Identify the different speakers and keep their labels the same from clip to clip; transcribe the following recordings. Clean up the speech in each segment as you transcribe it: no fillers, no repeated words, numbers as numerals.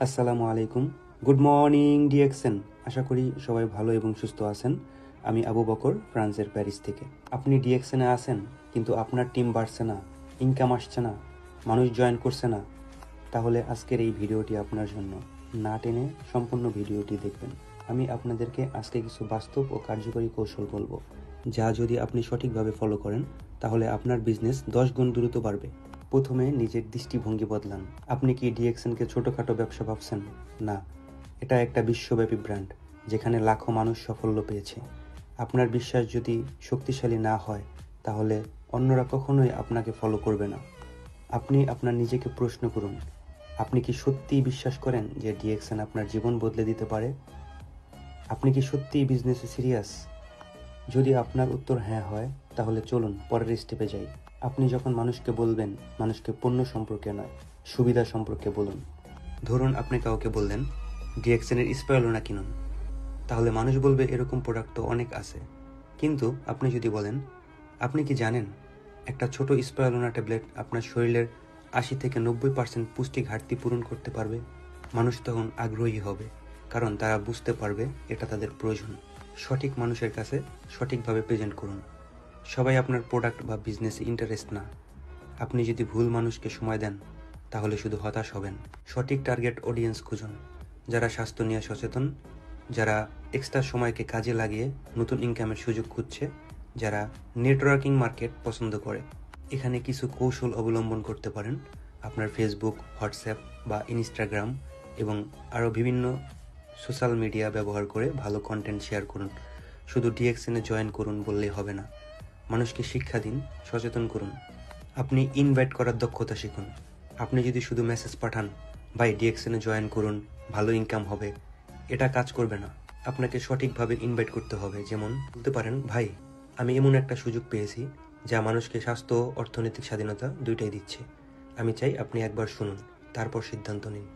Speaker 1: আসসালামু আলাইকুম। Good morning DXN. আশা করি সবাই ভালো এবং সুস্থ আছেন। আমি আবু বকর, ফ্রান্সের প্যারিস থেকে। আপনি ডিএক্সএনে আছেন কিন্তু আপনার টিম বাড়ছে না, ইনকাম আসছে না, মানুষ জয়েন করছে না, তাহলে আজকের এই ভিডিওটি আপনার জন্য। না টেনে সম্পূর্ণ ভিডিওটি দেখবেন। আমি আপনাদেরকে আজকে কিছু বাস্তব ও কার্যকরী কৌশল বলবো, যা যদি আপনি সঠিকভাবে ফলো করেন তাহলে আপনার বিজনেস 10 গুণ দ্রুত বাড়বে। প্রথমে নিজের দৃষ্টিভঙ্গি বদলান। আপনি কি ডিএক্সএনকে ছোটোখাটো ব্যবসা ভাবছেন? না, এটা একটা বিশ্বব্যাপী ব্র্যান্ড যেখানে লাখো মানুষ সাফল্য পেয়েছে। আপনার বিশ্বাস যদি শক্তিশালী না হয় তাহলে অন্যরা কখনোই আপনাকে ফলো করবে না। আপনি আপনার নিজেকে প্রশ্ন করুন, আপনি কি সত্যিই বিশ্বাস করেন যে ডিএক্সএন আপনার জীবন বদলে দিতে পারে? আপনি কি সত্যিই বিজনেসে সিরিয়াস? যদি আপনার উত্তর হ্যাঁ হয় তাহলে চলুন পরের স্টেপে যাই। আপনি যখন মানুষকে বলবেন, মানুষকে পণ্য সম্পর্কে নয়, সুবিধা সম্পর্কে বলুন। ধরুন আপনি কাউকে বললেন ডিএক্সএনের স্পাইরুলিনা কিনুন, তাহলে মানুষ বলবে এরকম প্রোডাক্ট তো অনেক আছে। কিন্তু আপনি যদি বলেন, আপনি কি জানেন একটা ছোট স্পাইরুলিনা ট্যাবলেট আপনার শরীরের 80 থেকে 90% পুষ্টি ঘাটতি পূরণ করতে পারবে, মানুষ তখন আগ্রহী হবে, কারণ তারা বুঝতে পারবে এটা তাদের প্রয়োজন। সঠিক মানুষের কাছে সঠিকভাবে প্রেজেন্ট করুন। সবাই আপনার প্রোডাক্ট বা বিজনেসে ইন্টারেস্ট না। আপনি যদি ভুল মানুষকে সময় দেন তাহলে শুধু হতাশ হবেন। সঠিক টার্গেট অডিয়েন্স খুঁজুন, যারা স্বাস্থ্য নিয়ে সচেতন, যারা এক্সট্রা সময়কে কাজে লাগিয়ে নতুন ইনকামের সুযোগ খুঁজছে, যারা নেটওয়ার্কিং মার্কেট পছন্দ করে। এখানে কিছু কৌশল অবলম্বন করতে পারেন। আপনার ফেসবুক, হোয়াটসঅ্যাপ বা ইনস্টাগ্রাম এবং আরও বিভিন্ন সোশ্যাল মিডিয়া ব্যবহার করে ভালো কন্টেন্ট শেয়ার করুন। শুধু ডিএক্সএনে জয়েন করুন বললেই হবে না, মানুষকে শিক্ষা দিন, সচেতন করুন। আপনি ইনভাইট করার দক্ষতা শিখুন। আপনি যদি শুধু মেসেজ পাঠান, ভাই ডিএক্সএনে জয়েন করুন, ভালো ইনকাম হবে, এটা কাজ করবে না। আপনাকে সঠিকভাবে ইনভাইট করতে হবে। যেমন বলতে পারেন, ভাই আমি এমন একটা সুযোগ পেয়েছি যা মানুষকে স্বাস্থ্য ও অর্থনৈতিক স্বাধীনতা দুইটাই দিচ্ছে। আমি চাই আপনি একবার শুনুন, তারপর সিদ্ধান্ত নিন।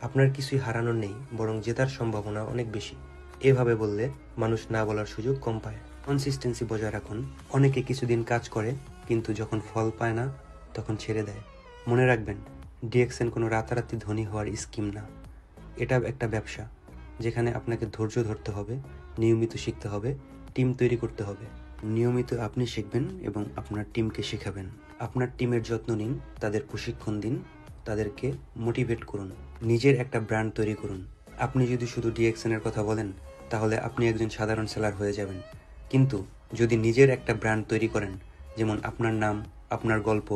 Speaker 1: আপনার কিছুই হারানোর নেই, বরং জেতার সম্ভাবনা অনেক বেশি। এভাবে বললে মানুষ না বলার সুযোগ কম পায়। কনসিস্টেন্সি বজায় রাখুন। অনেকে কিছুদিন কাজ করে কিন্তু যখন ফল পায় না তখন ছেড়ে দেয়। মনে রাখবেন, ডিএক্সএন কোনো রাতারাতি ধনী হওয়ার স্কিম না। এটা একটা ব্যবসা যেখানে আপনাকে ধৈর্য ধরতে হবে, নিয়মিত শিখতে হবে, টিম তৈরি করতে হবে। নিয়মিত আপনি শিখবেন এবং আপনার টিমকে শেখাবেন। আপনার টিমের যত্ন নিন, তাদের প্রশিক্ষণ দিন, তাদেরকে মোটিভেট করুন। নিজের একটা ব্র্যান্ড তৈরি করুন। আপনি যদি শুধু ডিএক্সএনের কথা বলেন তাহলে আপনি একজন সাধারণ সেলার হয়ে যাবেন। কিন্তু যদি নিজের একটা ব্র্যান্ড তৈরি করেন, যেমন আপনার নাম, আপনার গল্প,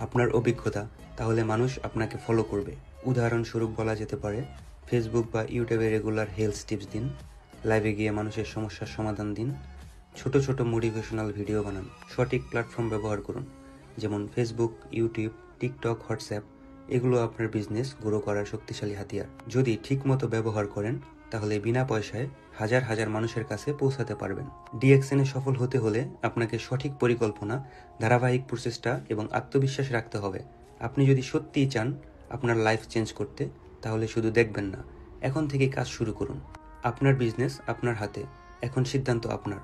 Speaker 1: আপনার অভিজ্ঞতা, তাহলে মানুষ আপনাকে ফলো করবে। উদাহরণস্বরূপ বলা যেতে পারে, ফেসবুক বা ইউটিউবে রেগুলার হেলথ টিপস দিন, লাইভে গিয়ে মানুষের সমস্যার সমাধান দিন, ছোট ছোট মোটিভেশনাল ভিডিও বানান। সঠিক প্ল্যাটফর্ম ব্যবহার করুন, যেমন ফেসবুক, ইউটিউব, টিকটক, হোয়াটসঅ্যাপ। এগুলো আপনার বিজনেস গ্রো করার শক্তিশালী হাতিয়ার। যদি ঠিকমতো ব্যবহার করেন তাহলে বিনা পয়সায় হাজার হাজার মানুষের কাছে পৌঁছাতে পারবেন। ডিএক্সএনে সফল হতে হলে আপনাকে সঠিক পরিকল্পনা, ধারাবাহিক প্রচেষ্টা এবং আত্মবিশ্বাস রাখতে হবে। আপনি যদি সত্যিই চান আপনার লাইফ চেঞ্জ করতে, তাহলে শুধু দেখবেন না, এখন থেকেই কাজ শুরু করুন। আপনার বিজনেস আপনার হাতে, এখন সিদ্ধান্ত আপনার।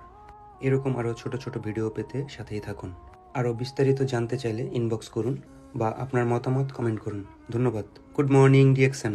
Speaker 1: এরকম আরও ছোট ছোট ভিডিও পেতে সাথেই থাকুন। আরও বিস্তারিত জানতে চাইলে ইনবক্স করুন বা আপনার মতামত কমেন্ট করুন। ধন্যবাদ। Good morning DXN.